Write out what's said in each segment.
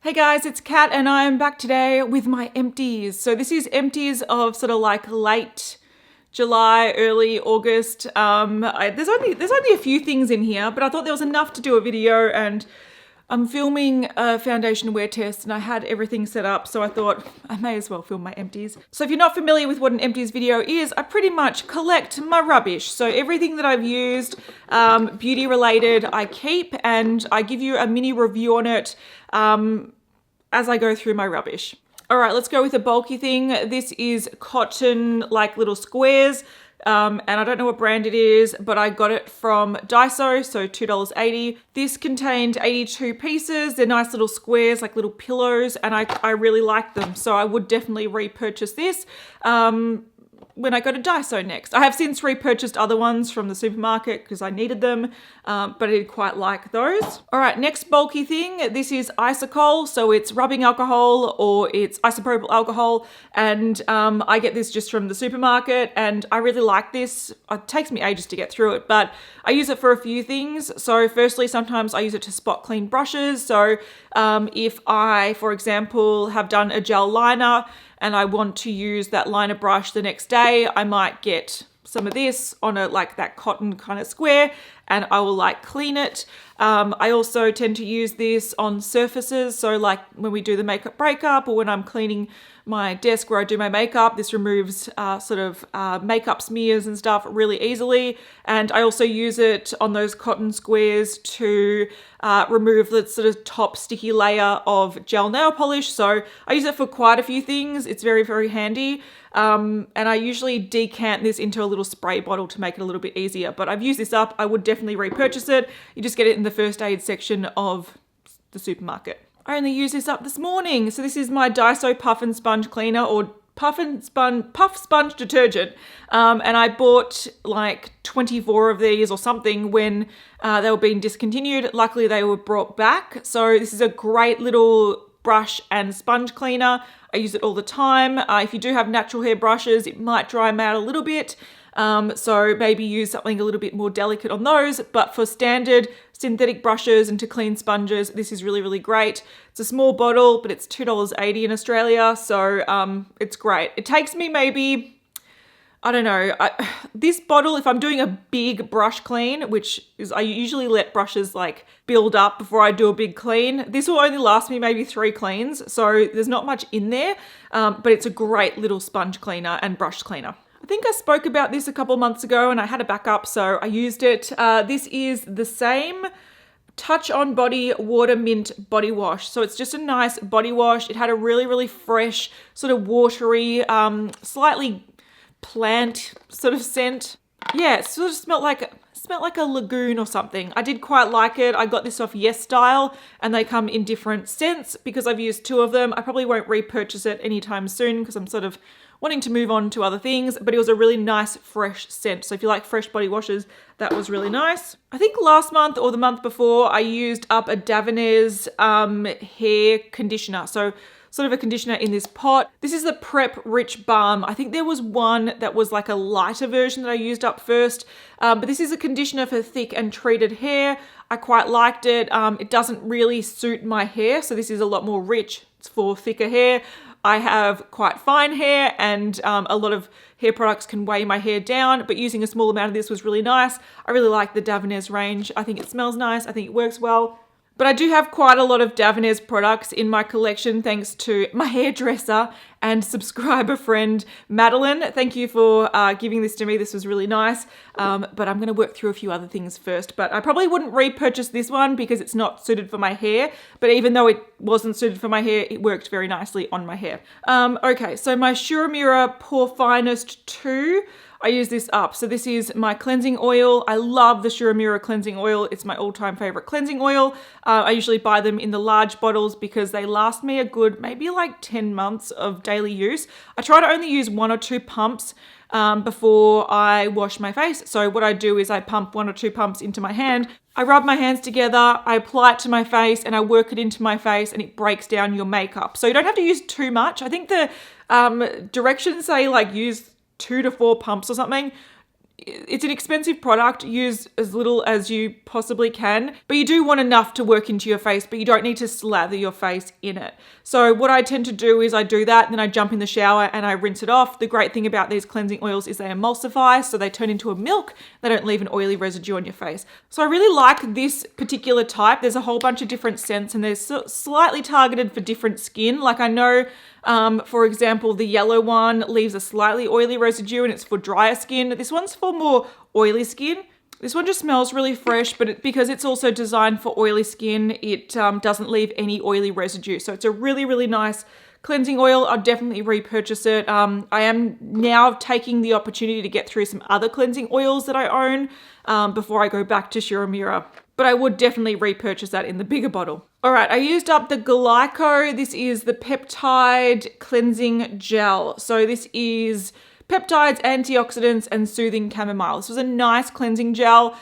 Hey guys, it's Kat and I am back today with my empties. So this is empties of sort of like late July, early August. There's only a few things in here, but I thought there was enough to do a video, and I'm filming a foundation wear test and I had everything set up, so I thought I may as well film my empties. So if you're not familiar with what an empties video is, I pretty much collect my rubbish. So everything that I've used, beauty related, I keep, and I give you a mini review on it as I go through my rubbish. All right, let's go with a bulky thing. This is cotton, like little squares. And I don't know what brand it is, but I got it from Daiso, so $2.80. This contained 82 pieces. They're nice little squares, like little pillows, and I really like them. So I would definitely repurchase this when I go to Daiso next. I have since repurchased other ones from the supermarket because I needed them, but I did quite like those. All right, next bulky thing. This is Isocol, so it's rubbing alcohol or it's isopropyl alcohol, and I get this just from the supermarket, and I really like this. It takes me ages to get through it, but I use it for a few things. So firstly, sometimes I use it to spot clean brushes. So if I, for example, have done a gel liner and I want to use that liner brush the next day, I might get some of this on a like that cotton kind of square and I will like clean it. I also tend to use this on surfaces. So like when we do the makeup breakup or when I'm cleaning my desk where I do my makeup, this removes makeup smears and stuff really easily. And I also use it on those cotton squares to remove the sort of top sticky layer of gel nail polish. So I use it for quite a few things. It's very, very handy. And I usually decant this into a little spray bottle to make it a little bit easier. But I've used this up. I would definitely repurchase it. You just get it in the first aid section of the supermarket. I only used this up this morning. So this is my Daiso Puff and Sponge Cleaner, or Puff Sponge Detergent. And I bought like 24 of these or something when they were being discontinued. Luckily they were brought back. So this is a great little brush and sponge cleaner. I use it all the time. If you do have natural hair brushes, it might dry them out a little bit. So maybe use something a little bit more delicate on those, but for standard synthetic brushes and to clean sponges, this is really, really great. It's a small bottle, but it's $2.80 in Australia. So it's great. It takes me maybe, I don't know, this bottle, if I'm doing a big brush clean, which is, I usually let brushes like build up before I do a big clean. This will only last me maybe 3 cleans. So there's not much in there, but it's a great little sponge cleaner and brush cleaner. I think I spoke about this a couple months ago and I had a backup, so I used it. This is the Saem Touch on Body Water Mint Body Wash. So it's just a nice body wash. It had a really, really fresh, sort of watery, slightly plant sort of scent. Yeah, it sort of smelled like a lagoon or something. I did quite like it. I got this off Yes Style and they come in different scents because I've used 2 of them. I probably won't repurchase it anytime soon because I'm sort of wanting to move on to other things, but it was a really nice fresh scent. So if you like fresh body washes, that was really nice. I think last month or the month before, I used up a Davines hair conditioner. So sort of a conditioner in this pot. This is the Prep Rich Balm. I think there was one that was like a lighter version that I used up first, but this is a conditioner for thick and treated hair. I quite liked it. It doesn't really suit my hair, so this is a lot more rich. It's for thicker hair. I have quite fine hair and a lot of hair products can weigh my hair down, but using a small amount of this was really nice. I really like the Davines range. I think it smells nice. I think it works well. But I do have quite a lot of Davines products in my collection thanks to my hairdresser and subscriber friend, Madeline. Thank you for giving this to me. This was really nice. But I'm going to work through a few other things first. But I probably wouldn't repurchase this one because it's not suited for my hair. But even though it wasn't suited for my hair, it worked very nicely on my hair. Okay, so my Uemura Porefinist 2. I use this up. So this is my cleansing oil. I love the Uemura cleansing oil. It's my all-time favorite cleansing oil. I usually buy them in the large bottles because they last me a good maybe like 10 months of daily use. I try to only use 1 or 2 pumps before I wash my face. So what I do is I pump 1 or 2 pumps into my hand. I rub my hands together, I apply it to my face and I work it into my face and it breaks down your makeup. So you don't have to use too much. I think the directions say like use 2 to 4 pumps or something. it's an expensive product. Use as little as you possibly can, but you do want enough to work into your face, but you don't need to slather your face in it. So what I tend to do is I do that, then I jump in the shower and I rinse it off. The great thing about these cleansing oils is they emulsify, so they turn into a milk. They don't leave an oily residue on your face. So I really like this particular type. There's a whole bunch of different scents and they're slightly targeted for different skin. Like I know, for example, the yellow one leaves a slightly oily residue and it's for drier skin. This one's for more oily skin. This one just smells really fresh, but because it's also designed for oily skin, it doesn't leave any oily residue. So it's a really, really nice cleansing oil. I'll definitely repurchase it. I am now taking the opportunity to get through some other cleansing oils that I own before I go back to Uemura. But I would definitely repurchase that in the bigger bottle. All right, I used up the Glyco. This is the Peptide Cleansing Gel. So this is peptides, antioxidants, and soothing chamomile. This was a nice cleansing gel.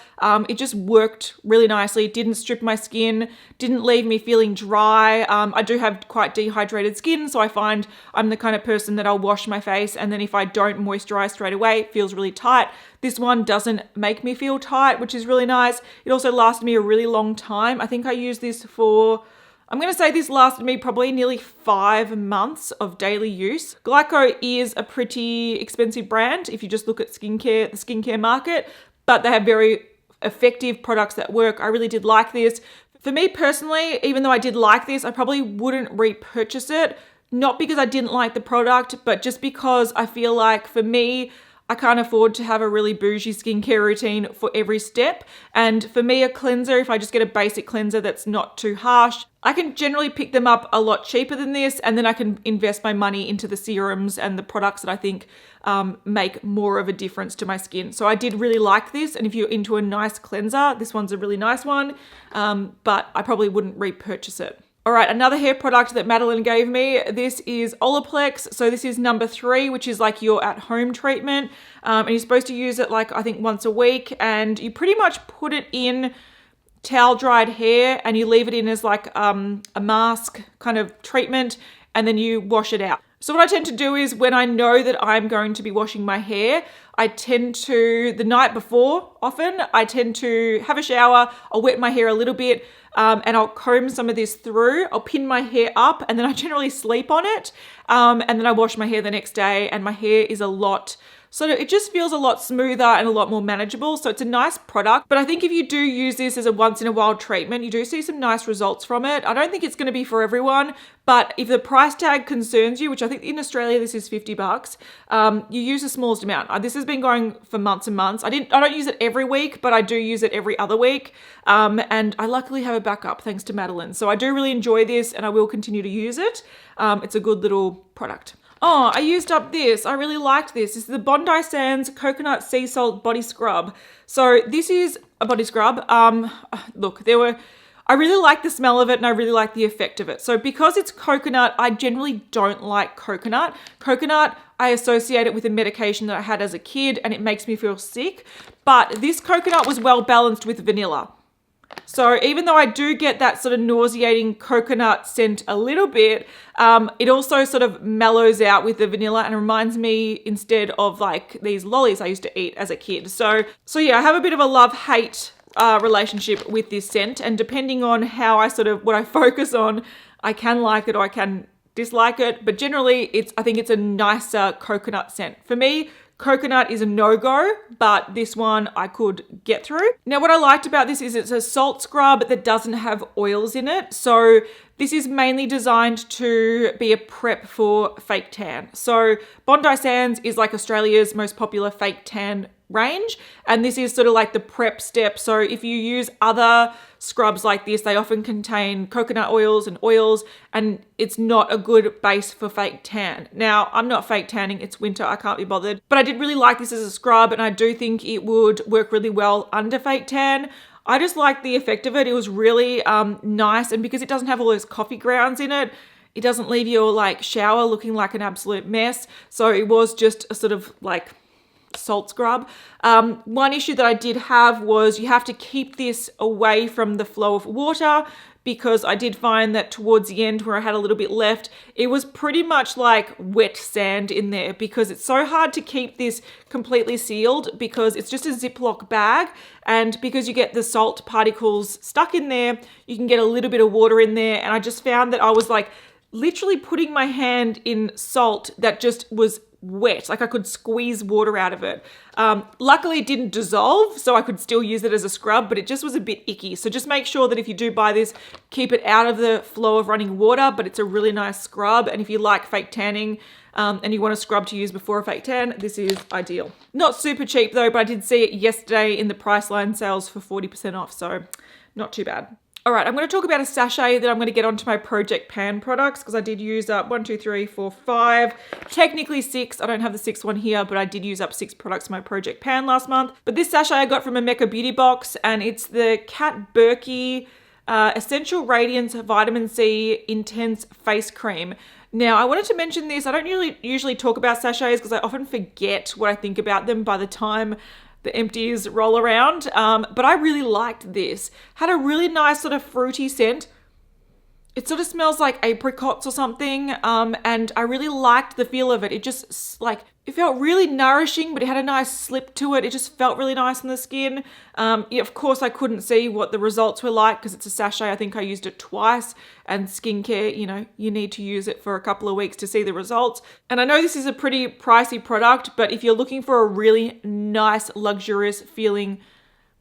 It just worked really nicely. It didn't strip my skin, didn't leave me feeling dry. I do have quite dehydrated skin, so I find I'm the kind of person that I'll wash my face, and then if I don't moisturize straight away, it feels really tight. This one doesn't make me feel tight, which is really nice. It also lasted me a really long time. I think I used this for, I'm going to say this lasted me probably nearly 5 months of daily use. Glyco is a pretty expensive brand if you just look at skincare, the skincare market, but they have very effective products that work. I really did like this. For me personally, even though I did like this, I probably wouldn't repurchase it. Not because I didn't like the product, but just because I feel like for me, I can't afford to have a really bougie skincare routine for every step. And for me, a cleanser, if I just get a basic cleanser that's not too harsh, I can generally pick them up a lot cheaper than this. And then I can invest my money into the serums and the products that I think make more of a difference to my skin. So I did really like this. And if you're into a nice cleanser, this one's a really nice one. But I probably wouldn't repurchase it. All right, another hair product that Madeline gave me. This is Olaplex. So this is number 3, which is like your at-home treatment. And you're supposed to use it like, I think once a week. And you pretty much put it in towel dried hair and you leave it in as like a mask kind of treatment, and then you wash it out. So what I tend to do is when I know that I'm going to be washing my hair, I tend to, the night before often, I tend to have a shower, I'll wet my hair a little bit, and I'll comb some of this through. I'll pin my hair up and then I generally sleep on it. And then I wash my hair the next day and my hair is a lot, so it just feels a lot smoother and a lot more manageable. So it's a nice product, but I think if you do use this as a once in a while treatment, you do see some nice results from it. I don't think it's going to be for everyone, but if the price tag concerns you, which I think in Australia this is $50, you use the smallest amount. This has been going for months and months. I don't use it every week, but I do use it every other week. And I luckily have a backup thanks to Madeline. So I do really enjoy this and I will continue to use it. It's a good little product. Oh, I used up this. I really liked this. This is the Bondi Sands Coconut Sea Salt Body Scrub. So this is a body scrub. Look, I really like the smell of it and I really like the effect of it. So because it's coconut, I generally don't like coconut. Coconut, I associate it with a medication that I had as a kid and it makes me feel sick. But this coconut was well balanced with vanilla. So even though I do get that sort of nauseating coconut scent a little bit, it also sort of mellows out with the vanilla and reminds me instead of like these lollies I used to eat as a kid. So yeah, I have a bit of a love-hate relationship with this scent, and depending on how what I focus on, I can like it or I can dislike it. But generally, I think it's a nicer coconut scent. For me, coconut is a no-go, but this one I could get through. Now, what I liked about this is it's a salt scrub that doesn't have oils in it. So this is mainly designed to be a prep for fake tan. So Bondi Sands is like Australia's most popular fake tan range, and this is sort of like the prep step. So if you use other scrubs like this, they often contain coconut oils, and it's not a good base for fake tan. Now, I'm not fake tanning, it's winter, I can't be bothered, but I did really like this as a scrub, and I do think it would work really well under fake tan. I just like the effect of it. It was really nice, and because it doesn't have all those coffee grounds in it, it doesn't leave your like shower looking like an absolute mess. So it was just a sort of like salt scrub. One issue that I did have was you have to keep this away from the flow of water because I did find that towards the end where I had a little bit left, it was pretty much like wet sand in there because it's so hard to keep this completely sealed because it's just a Ziploc bag, and because you get the salt particles stuck in there, you can get a little bit of water in there, and I just found that I was like literally putting my hand in salt that just was wet, like I could squeeze water out of it. Luckily it didn't dissolve, so I could still use it as a scrub, but it just was a bit icky. So just make sure that if you do buy this, keep it out of the flow of running water, but it's a really nice scrub. And if you like fake tanning and you want a scrub to use before a fake tan, this is ideal. Not super cheap though, but I did see it yesterday in the Priceline sales for 40% off, so not too bad. All right, I'm going to talk about a sachet that I'm going to get onto my Project Pan products because I did use up 1, 2, 3, 4, 5, technically 6. I don't have the 6th one here, but I did use up 6 products in my Project Pan last month. But this sachet I got from a Mecca Beauty box, and it's the Kat Burki Essential Radiance Vitamin C Intense Face Cream. Now, I wanted to mention this. I don't usually talk about sachets because I often forget what I think about them by the time the empties roll around, but I really liked this. Had a really nice sort of fruity scent. It sort of smells like apricots or something, and I really liked the feel of it. It just like, it felt really nourishing, but it had a nice slip to it. It just felt really nice on the skin. Yeah, of course, I couldn't see what the results were like because it's a sachet. I think I used it twice, and skincare, you know, you need to use it for a couple of weeks to see the results. And I know this is a pretty pricey product, but if you're looking for a really nice, luxurious feeling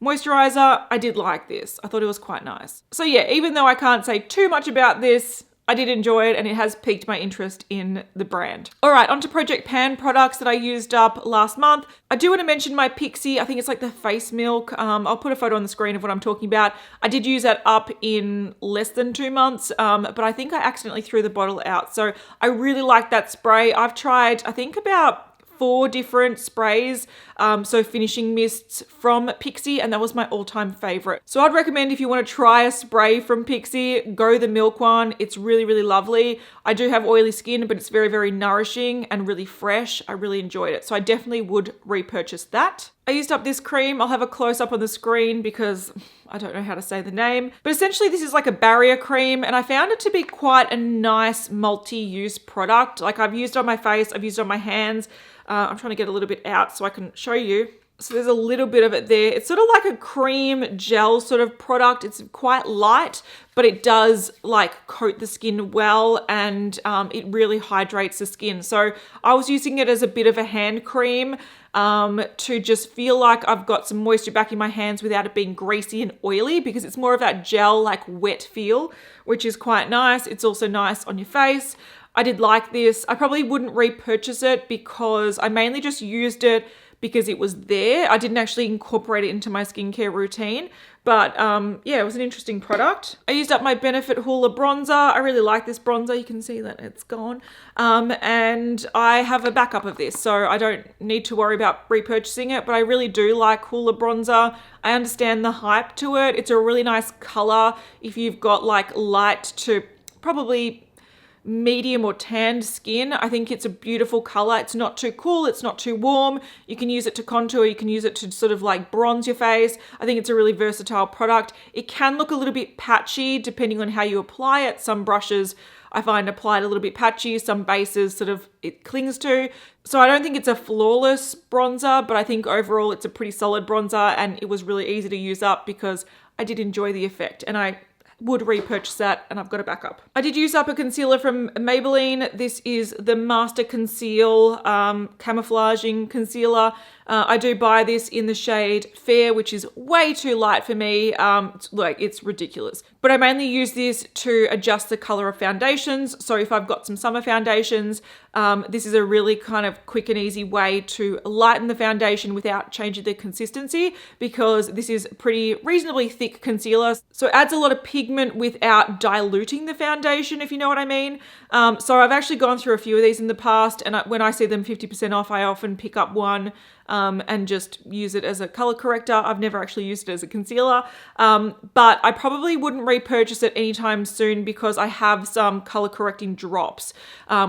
moisturizer, I did like this. I thought it was quite nice. So yeah, even though I can't say too much about this, I did enjoy it and it has piqued my interest in the brand. All right, onto Project Pan products that I used up last month. I do want to mention my Pixi. I think it's like the face milk. I'll put a photo on the screen of what I'm talking about. I did use that up in less than 2 months, but I think I accidentally threw the bottle out. So I really like that spray. I've tried, I think about 4 different sprays, so finishing mists from Pixi, and that was my all-time favorite. So I'd recommend if you want to try a spray from Pixi, go the milk one. It's really, really lovely. I do have oily skin, but it's very, very nourishing and really fresh. I really enjoyed it, so I definitely would repurchase that. I used up this cream. I'll have a close-up on the screen because I don't know how to say the name. But essentially this is like a barrier cream, and I found it to be quite a nice multi-use product. Like I've used it on my face, I've used it on my hands. I'm trying to get a little bit out so I can show you. So there's a little bit of it there. It's sort of like a cream gel sort of product. It's quite light, but it does like coat the skin well, and it really hydrates the skin. So I was using it as a bit of a hand cream to just feel like I've got some moisture back in my hands without it being greasy and oily, because it's more of that gel like wet feel, which is quite nice. It's also nice on your face. I did like this. I probably wouldn't repurchase it because I mainly just used it because it was there. I didn't actually incorporate it into my skincare routine, but yeah, it was an interesting product. I used up my Benefit Hoola bronzer. I really like this bronzer. You can see that it's gone. And I have a backup of this, so I don't need to worry about repurchasing it, but I really do like Hoola bronzer. I understand the hype to it. It's a really nice color if you've got like light to probably medium or tanned skin. I think it's a beautiful color. It's not too cool, it's not too warm. You can use it to contour, you can use it to sort of like bronze your face. I think it's a really versatile product. It can look a little bit patchy depending on how you apply it. Some brushes I find applied a little bit patchy, some bases sort of it clings to. So I don't think it's a flawless bronzer, but I think overall it's a pretty solid bronzer, and it was really easy to use up because I did enjoy the effect, and I would repurchase that, and I've got a backup. I did use up a concealer from Maybelline. This is the Master Conceal Camouflaging Concealer. I do buy this in the shade Fair, which is way too light for me. It's ridiculous. But I mainly use this to adjust the color of foundations. So if I've got some summer foundations, this is a really kind of quick and easy way to lighten the foundation without changing the consistency, because this is pretty reasonably thick concealer. So it adds a lot of pigment without diluting the foundation, if you know what I mean. So I've actually gone through a few of these in the past, and when I see them 50% off, I often pick up one and just use it as a color corrector. I've never actually used it as a concealer, but I probably wouldn't repurchase it anytime soon because I have some color correcting drops,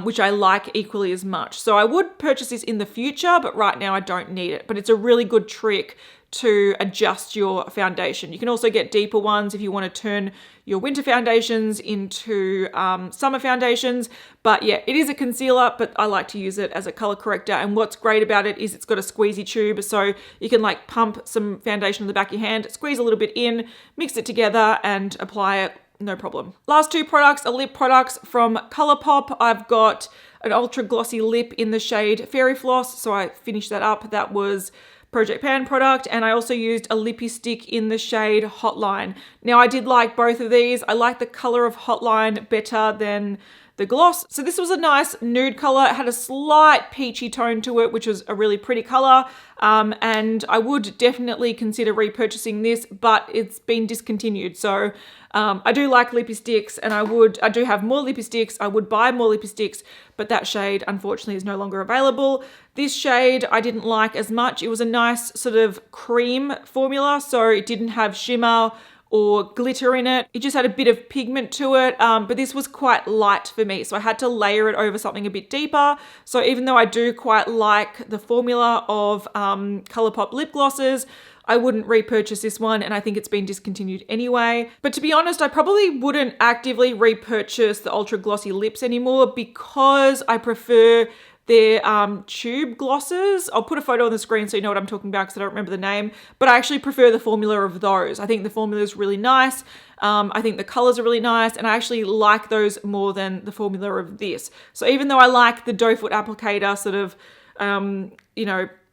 which I like equally as much. So I would purchase this in the future, but right now I don't need it. But it's a really good trick to adjust your foundation. You can also get deeper ones if you want to turn your winter foundations into summer foundations. But yeah, it is a concealer, but I like to use it as a color corrector. And what's great about it is it's got a squeezy tube, so you can like pump some foundation on the back of your hand, squeeze a little bit in, mix it together and apply it, no problem. Last two products are lip products from Colourpop. I've got an ultra glossy lip in the shade Fairy Floss, so I finished that up. That was Project Pan product, and I also used a Lippie stick in the shade Hotline. Now I did like both of these. I like the color of Hotline better than the gloss. So this was a nice nude color. It had a slight peachy tone to it, which was a really pretty color. And I would definitely consider repurchasing this, but it's been discontinued. So I do like Lippie sticks, and I do have more Lippie sticks. I would buy more Lippie sticks, but that shade unfortunately is no longer available. This shade I didn't like as much. It was a nice sort of cream formula, so it didn't have shimmer or glitter in it. It just had a bit of pigment to it, but this was quite light for me, so I had to layer it over something a bit deeper. So even though I do quite like the formula of Colourpop lip glosses, I wouldn't repurchase this one, and I think it's been discontinued anyway. But to be honest, I probably wouldn't actively repurchase the ultra glossy lips anymore because I prefer their tube glosses. I'll put a photo on the screen so you know what I'm talking about because I don't remember the name, but I actually prefer the formula of those. I think the formula is really nice. I think the colors are really nice, and I actually like those more than the formula of this. So even though I like the doe foot applicator sort of,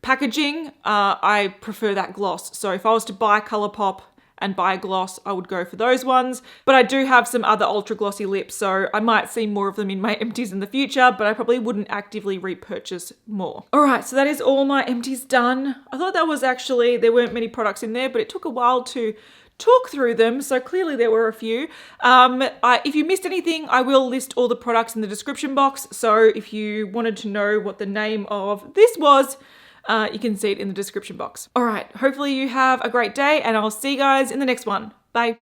packaging, I prefer that gloss. So if I was to buy Colourpop and buy a gloss, I would go for those ones. But I do have some other ultra glossy lips, so I might see more of them in my empties in the future, but I probably wouldn't actively repurchase more. All right, so that is all my empties done. I thought that was actually, there weren't many products in there, but it took a while to talk through them, so clearly there were a few. If you missed anything, I will list all the products in the description box, so if you wanted to know what the name of this was, you can see it in the description box. All right, hopefully you have a great day, and I'll see you guys in the next one. Bye.